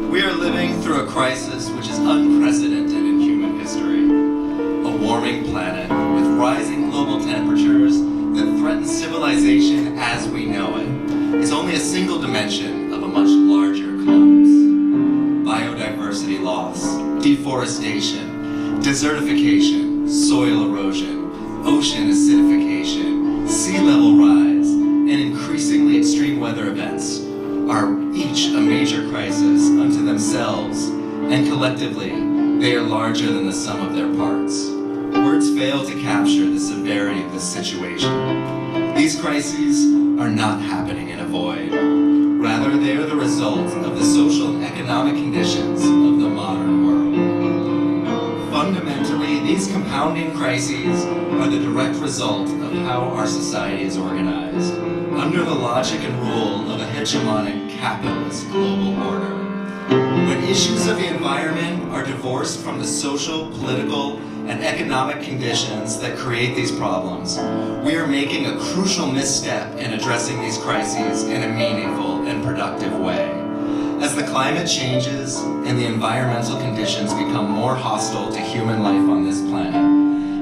We are living through a crisis which is unprecedented in human history. A warming planet with rising global temperatures that threaten civilization as we know it is only a single dimension of a much larger collapse. Biodiversity loss, deforestation, desertification, soil erosion, ocean acidification, sea level rise, and increasingly extreme weather events are each a major crisis unto themselves, and collectively, they are larger than the sum of their parts. Words fail to capture the severity of this situation. These crises are not happening in a void. Rather, they are the result of the social and economic conditions of the modern world. Fundamentally, these compounding crises are the direct result of how our society is organized, under the logic and rule of a hegemonic capitalist global order. When issues of the environment are divorced from the social, political, and economic conditions that create these problems, we are making a crucial misstep in addressing these crises in a meaningful and productive way. As the climate changes and the environmental conditions become more hostile to human life on this planet,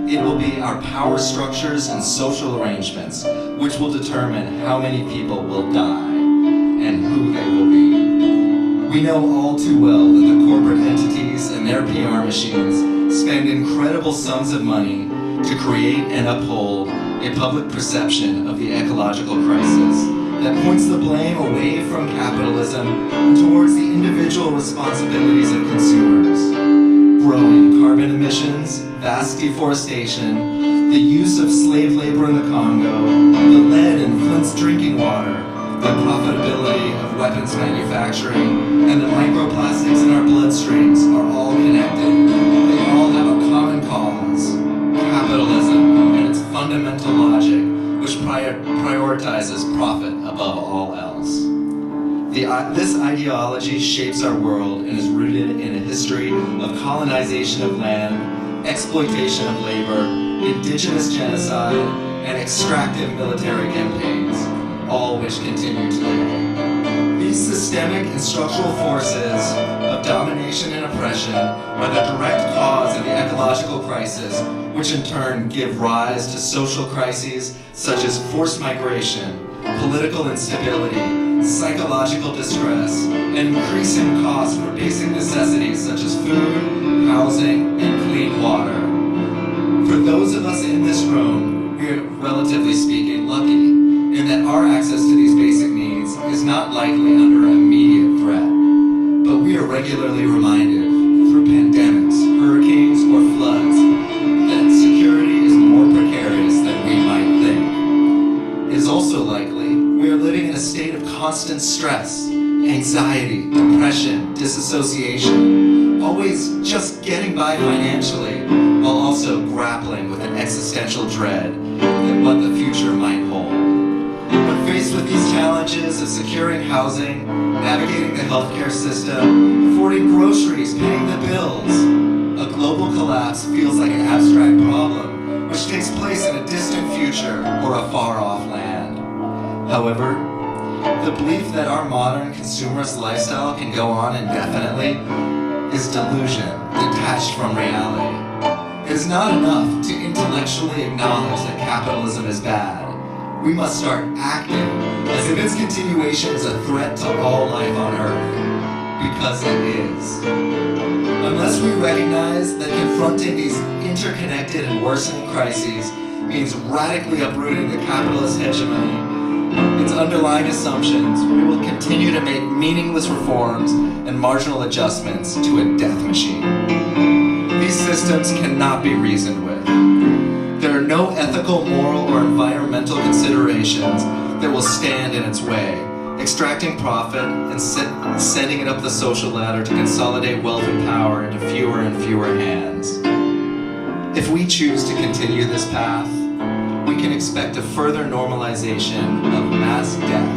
it will be our power structures and social arrangements which will determine how many people will die and who they will be. We know all too well that the corporate entities and their PR machines spend incredible sums of money to create and uphold a public perception of the ecological crisis that points the blame away from capitalism and towards the individual responsibilities of consumers. Growing carbon emissions, vast deforestation, the use of slave labor in the Congo, the lead in Flint's drinking water, the profitability of weapons manufacturing, and the microplastics in our bloodstreams are all connected. They all have a common cause: capitalism and its fundamental logic, which prioritizes profit above all else. This ideology shapes our world and is rooted in a history of colonization of land, exploitation of labor, indigenous genocide, and extractive military campaigns, all which continue today. These systemic and structural forces of domination and oppression are the direct cause of the ecological crisis, which in turn give rise to social crises such as forced migration, political instability, psychological distress, and increasing costs for basic necessities such as food, housing, and clean water. For those of us in this room, we are, relatively speaking, lucky in that our access to these basic needs is not likely under immediate threat. But we are regularly reminded, through pandemics, hurricanes, or floods, that security is more precarious than we might think. It is also likely we are living in a state of constant stress, anxiety, depression, disassociation, always just getting by financially, while also grappling with an existential dread at what the future might hold. When faced with these challenges of securing housing, navigating the healthcare system, affording groceries, paying the bills, a global collapse feels like an abstract problem which takes place in a distant future or a far-off land. However, the belief that our modern consumerist lifestyle can go on indefinitely is delusion detached from reality. It is not enough to intellectually acknowledge that capitalism is bad. We must start acting as if its continuation is a threat to all life on Earth, because it is. Unless we recognize that confronting these interconnected and worsening crises means radically uprooting the capitalist hegemony, its underlying assumptions, we will continue to make meaningless reforms and marginal adjustments to a death machine. These systems cannot be reasoned with. There are no ethical, moral, or environmental considerations that will stand in its way, extracting profit and sending it up the social ladder to consolidate wealth and power into fewer and fewer hands. If we choose to continue this path, we can expect a further normalization of mass death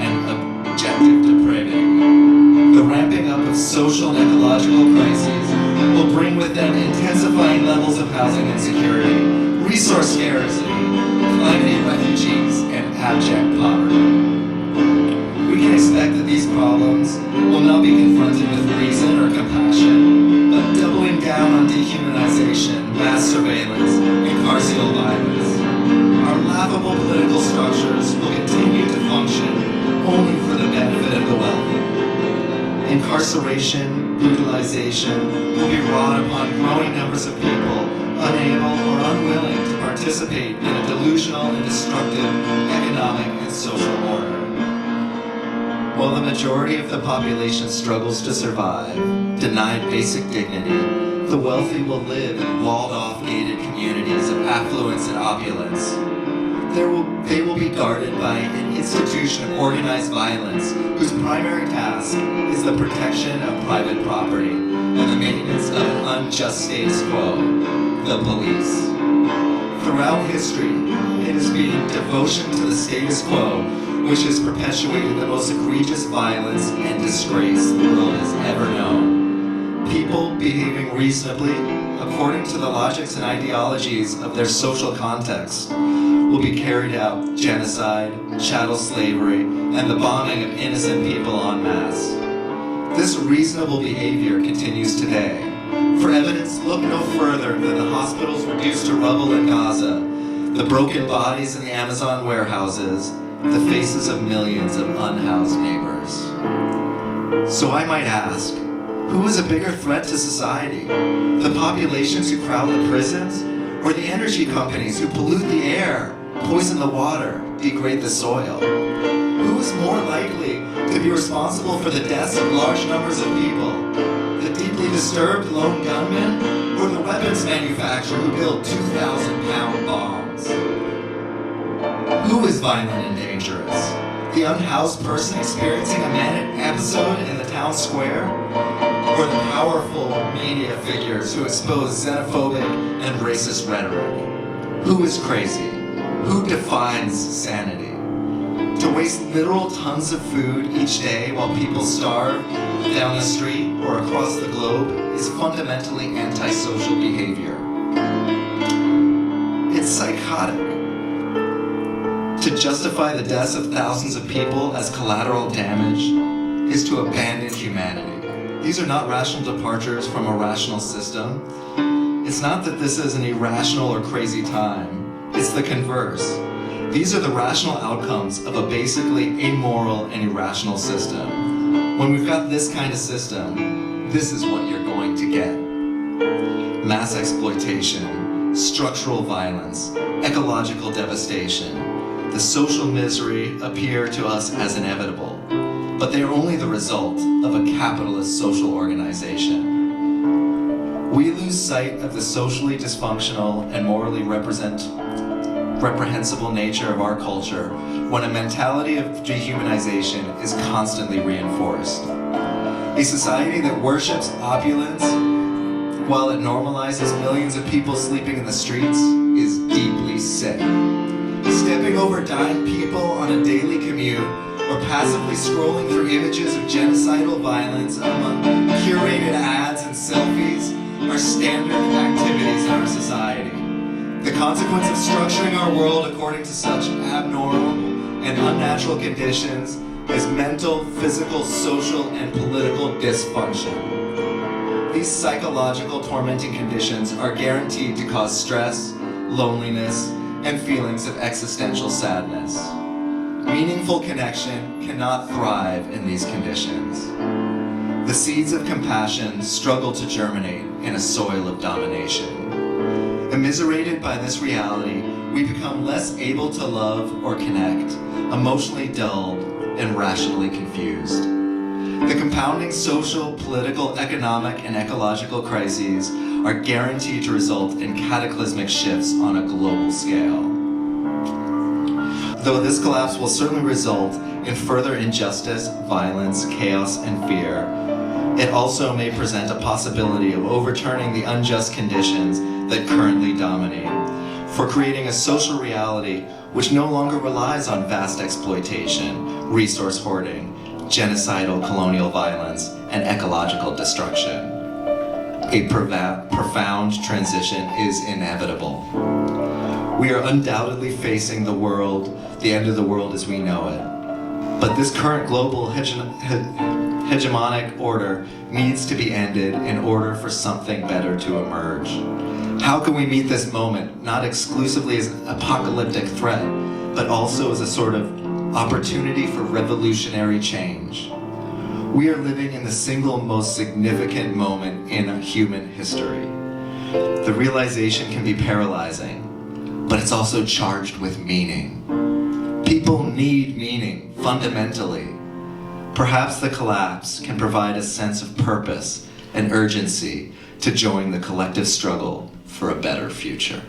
and objective depravity. The ramping up of social and ecological crises will bring with them intensifying levels of housing insecurity, resource scarcity, climate refugees, and abject poverty. We can expect that these problems will not be confronted with reason or compassion, but doubling down on dehumanization, mass surveillance, and carceral violence. Our laughable political structures will continue to function only for the benefit of the wealthy. Incarceration, brutalization will be wrought upon growing numbers of people unable or unwilling to participate in a delusional and destructive economic and social order. While the majority of the population struggles to survive, denied basic dignity, the wealthy will live in walled-off gated communities of affluence and opulence. They will be guarded by an institution of organized violence whose primary task is the protection of private property and the maintenance of an unjust status quo, the police. Throughout history, it has been devotion to the status quo which has perpetuated the most egregious violence and disgrace the world has ever known. People behaving reasonably, according to the logics and ideologies of their social context, will be carried out genocide, chattel slavery, and the bombing of innocent people en masse. This reasonable behavior continues today. For evidence, look no further than the hospitals reduced to rubble in Gaza, the broken bodies in the Amazon warehouses, the faces of millions of unhoused neighbors. So I might ask, who is a bigger threat to society? The populations who crowd the prisons, or the energy companies who pollute the air, poison the water, degrade the soil? Who is more likely to be responsible for the deaths of large numbers of people? The deeply disturbed lone gunman, or the weapons manufacturer who built 2,000-pound bombs? Who is violent and dangerous? The unhoused person experiencing a manic episode in the town square? Or the powerful media figures who expose xenophobic and racist rhetoric? Who is crazy? Who defines sanity? To waste literal tons of food each day while people starve down the street or across the globe is fundamentally antisocial behavior. It's psychotic. To justify the deaths of thousands of people as collateral damage is to abandon humanity. These are not rational departures from a rational system. It's not that this is an irrational or crazy time. It's the converse. These are the rational outcomes of a basically amoral and irrational system. When we've got this kind of system, this is what you're going to get. Mass exploitation, structural violence, ecological devastation. The social misery appear to us as inevitable, but they are only the result of a capitalist social organization. We lose sight of the socially dysfunctional and morally reprehensible nature of our culture when a mentality of dehumanization is constantly reinforced. A society that worships opulence while it normalizes millions of people sleeping in the streets is deeply sick. Stepping over dying people on a daily commute or passively scrolling through images of genocidal violence among curated ads and selfies are standard activities in our society. The consequence of structuring our world according to such abnormal and unnatural conditions is mental, physical, social, and political dysfunction. These psychological tormenting conditions are guaranteed to cause stress, loneliness, and feelings of existential sadness. Meaningful connection cannot thrive in these conditions. The seeds of compassion struggle to germinate in a soil of domination. Immiserated by this reality, we become less able to love or connect, emotionally dulled, and rationally confused. The compounding social, political, economic, and ecological crises are guaranteed to result in cataclysmic shifts on a global scale. Though this collapse will certainly result in further injustice, violence, chaos, and fear, it also may present a possibility of overturning the unjust conditions that currently dominate, for creating a social reality which no longer relies on vast exploitation, resource hoarding, genocidal colonial violence, and ecological destruction. a profound transition is inevitable. We are undoubtedly facing the end of the world as we know it. But this current global hegemonic order needs to be ended in order for something better to emerge. How can we meet this moment, not exclusively as an apocalyptic threat, but also as a sort of opportunity for revolutionary change? We are living in the single most significant moment in human history. The realization can be paralyzing, but it's also charged with meaning. People need meaning, fundamentally. Perhaps the collapse can provide a sense of purpose and urgency to join the collective struggle for a better future.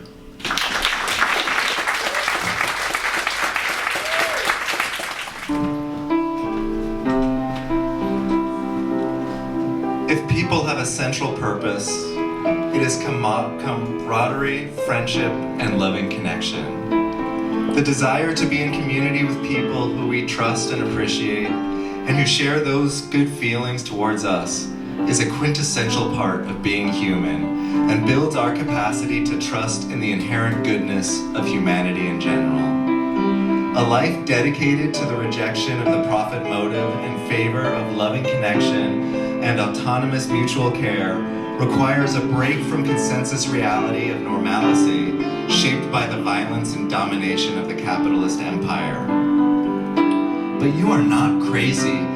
If people have a central purpose, it is camaraderie, friendship, and loving connection. The desire to be in community with people who we trust and appreciate, and who share those good feelings towards us, is a quintessential part of being human and builds our capacity to trust in the inherent goodness of humanity in general. A life dedicated to the rejection of the profit motive in favor of loving connection and autonomous mutual care requires a break from consensus reality of normalcy shaped by the violence and domination of the capitalist empire. But you are not crazy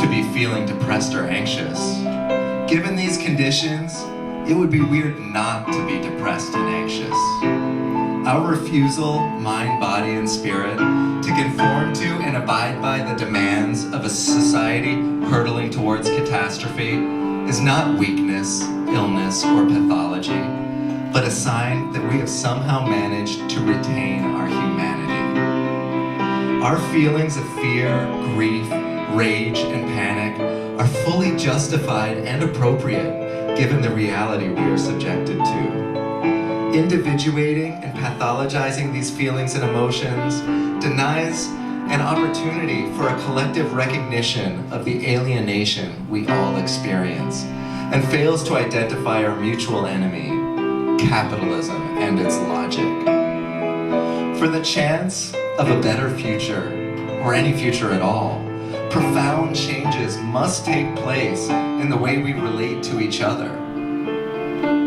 to be feeling depressed or anxious. Given these conditions, it would be weird not to be depressed and anxious. Our refusal, mind, body, and spirit, to conform to and abide by the demands of a society hurtling towards catastrophe is not weakness, illness, or pathology, but a sign that we have somehow managed to retain our humanity. Our feelings of fear, grief, rage, and panic are fully justified and appropriate given the reality we are subjected to. Individuating and pathologizing these feelings and emotions denies an opportunity for a collective recognition of the alienation we all experience and fails to identify our mutual enemy, capitalism and its logic. For the chance of a better future, or any future at all, profound changes must take place in the way we relate to each other.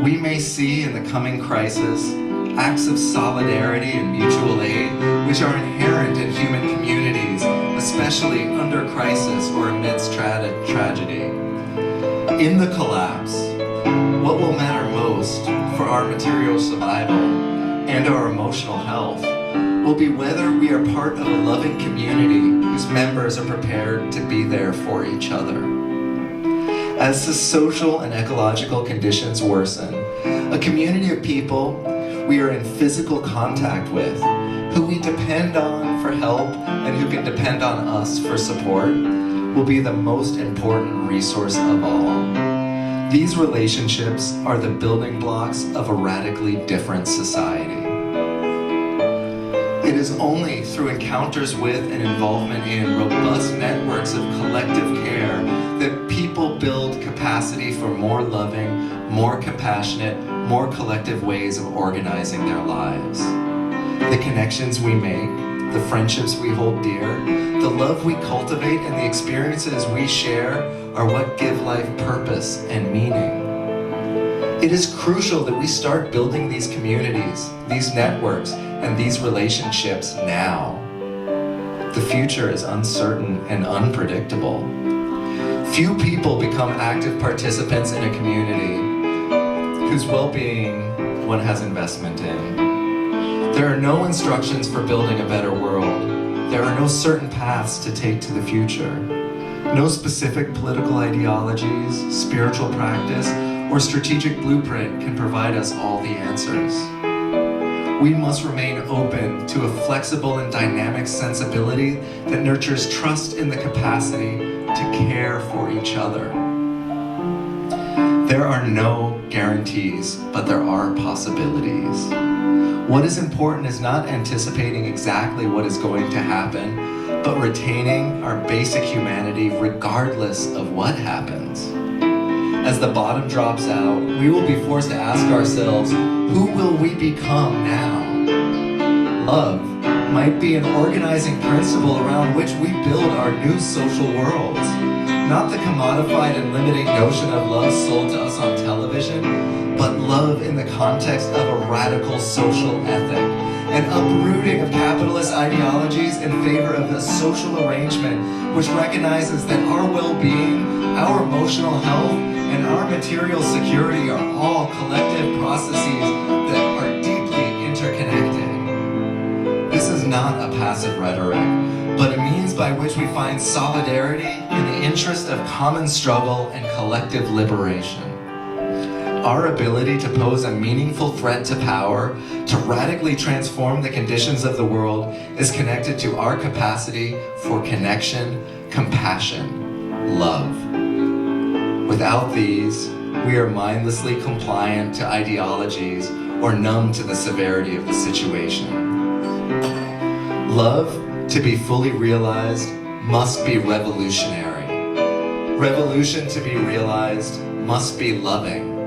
We may see in the coming crisis acts of solidarity and mutual aid which are inherent in human communities, especially under crisis or amidst tragedy. In the collapse, what will matter most for our material survival and our emotional health will be whether we are part of a loving community whose members are prepared to be there for each other. As the social and ecological conditions worsen, a community of people we are in physical contact with, who we depend on for help and who can depend on us for support, will be the most important resource of all. These relationships are the building blocks of a radically different society. It is only through encounters with and involvement in robust networks of collective care that people build capacity for more loving, more compassionate, more collective ways of organizing their lives. The connections we make, the friendships we hold dear, the love we cultivate, and the experiences we share are what give life purpose and meaning. It is crucial that we start building these communities, these networks, and these relationships now. The future is uncertain and unpredictable. Few people become active participants in a community whose well-being one has investment in. There are no instructions for building a better world. There are no certain paths to take to the future. No specific political ideologies, spiritual practice, or strategic blueprint can provide us all the answers. We must remain open to a flexible and dynamic sensibility that nurtures trust in the capacity to care for each other. There are no guarantees, but there are possibilities. What is important is not anticipating exactly what is going to happen, but retaining our basic humanity regardless of what happens. As the bottom drops out, we will be forced to ask ourselves, who will we become now? Love might be an organizing principle around which we build our new social worlds. Not the commodified and limiting notion of love sold to us on television, but love in the context of a radical social ethic, an uprooting of capitalist ideologies in favor of a social arrangement which recognizes that our well-being, our emotional health, and our material security are all collective processes that are deeply interconnected. This is not a passive rhetoric, but a means by which we find solidarity in the interest of common struggle and collective liberation. Our ability to pose a meaningful threat to power, to radically transform the conditions of the world, is connected to our capacity for connection, compassion, love. Without these, we are mindlessly compliant to ideologies or numb to the severity of the situation. Love, to be fully realized, must be revolutionary. Revolution, to be realized, must be loving.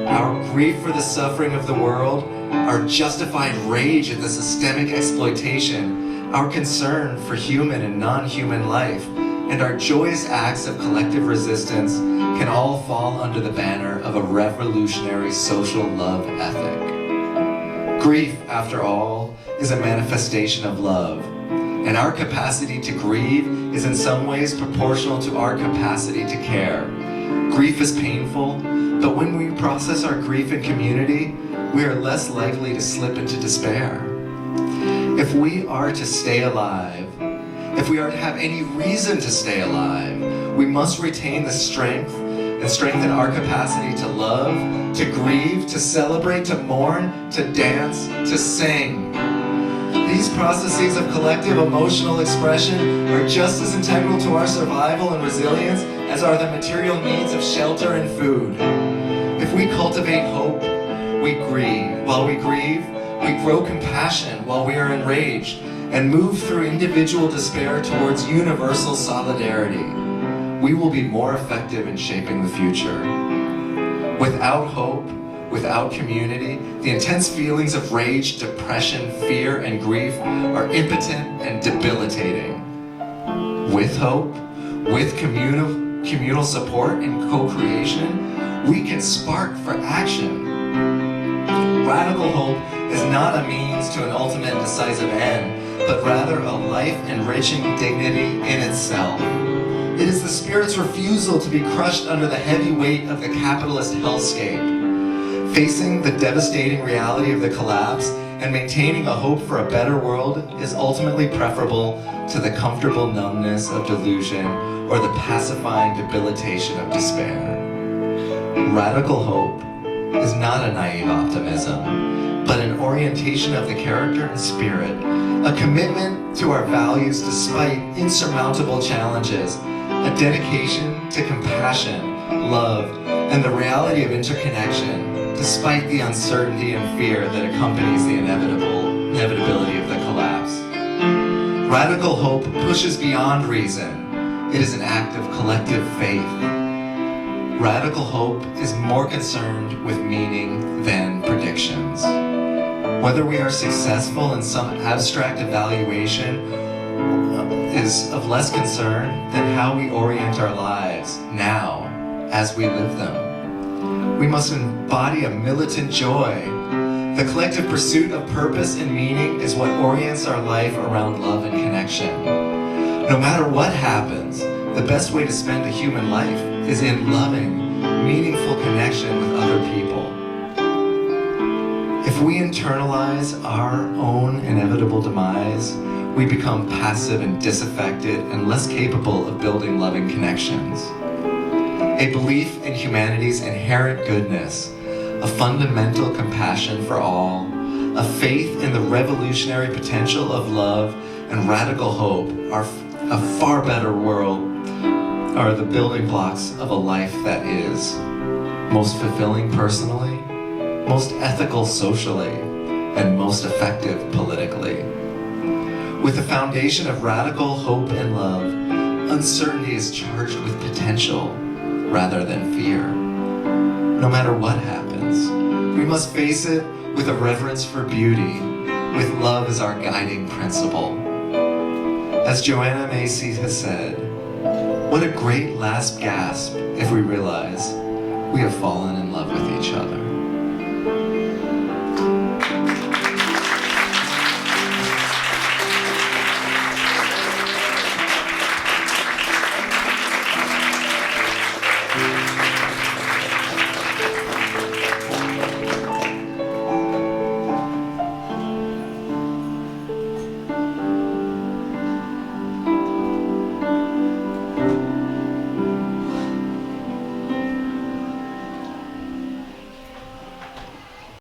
Our grief for the suffering of the world, our justified rage at the systemic exploitation, our concern for human and non-human life, and our joyous acts of collective resistance can all fall under the banner of a revolutionary social love ethic. Grief, after all, is a manifestation of love, and our capacity to grieve is in some ways proportional to our capacity to care. Grief is painful, but when we process our grief in community, we are less likely to slip into despair. If we are to stay alive, if we are to have any reason to stay alive, we must retain the strength and strengthen our capacity to love, to grieve, to celebrate, to mourn, to dance, to sing. These processes of collective emotional expression are just as integral to our survival and resilience as are the material needs of shelter and food. If we cultivate hope, we grieve. While we grieve, we grow compassion while we are enraged, and move through individual despair towards universal solidarity. We will be more effective in shaping the future. Without hope, without community, the intense feelings of rage, depression, fear, and grief are impotent and debilitating. With hope, with communal support and co-creation, we can spark for action. Radical hope is not a means to an ultimate decisive end, but rather a life-enriching dignity in itself. It is the spirit's refusal to be crushed under the heavy weight of the capitalist hellscape. Facing the devastating reality of the collapse and maintaining a hope for a better world is ultimately preferable to the comfortable numbness of delusion or the pacifying debilitation of despair. Radical hope is not a naive optimism, but an orientation of the character and spirit, a commitment to our values despite insurmountable challenges, a dedication to compassion, love, and the reality of interconnection, despite the uncertainty and fear that accompanies the inevitability of the collapse. Radical hope pushes beyond reason. It is an act of collective faith. Radical hope is more concerned with meaning than predictions. Whether we are successful in some abstract evaluation is of less concern than how we orient our lives now as we live them. We must embody a militant joy. The collective pursuit of purpose and meaning is what orients our life around love and connection. No matter what happens, the best way to spend a human life is in loving, meaningful connection with other people. If we internalize our own inevitable demise, we become passive and disaffected and less capable of building loving connections. A belief in humanity's inherent goodness, a fundamental compassion for all, a faith in the revolutionary potential of love, and radical hope are a far better world, are the building blocks of a life that is most fulfilling personally, most ethical socially, and most effective politically. With the foundation of radical hope and love, uncertainty is charged with potential. rather than fear. No matter what happens, we must face it with a reverence for beauty, with love as our guiding principle. As Joanna Macy has said, what a great last gasp if we realize we have fallen in love with each other.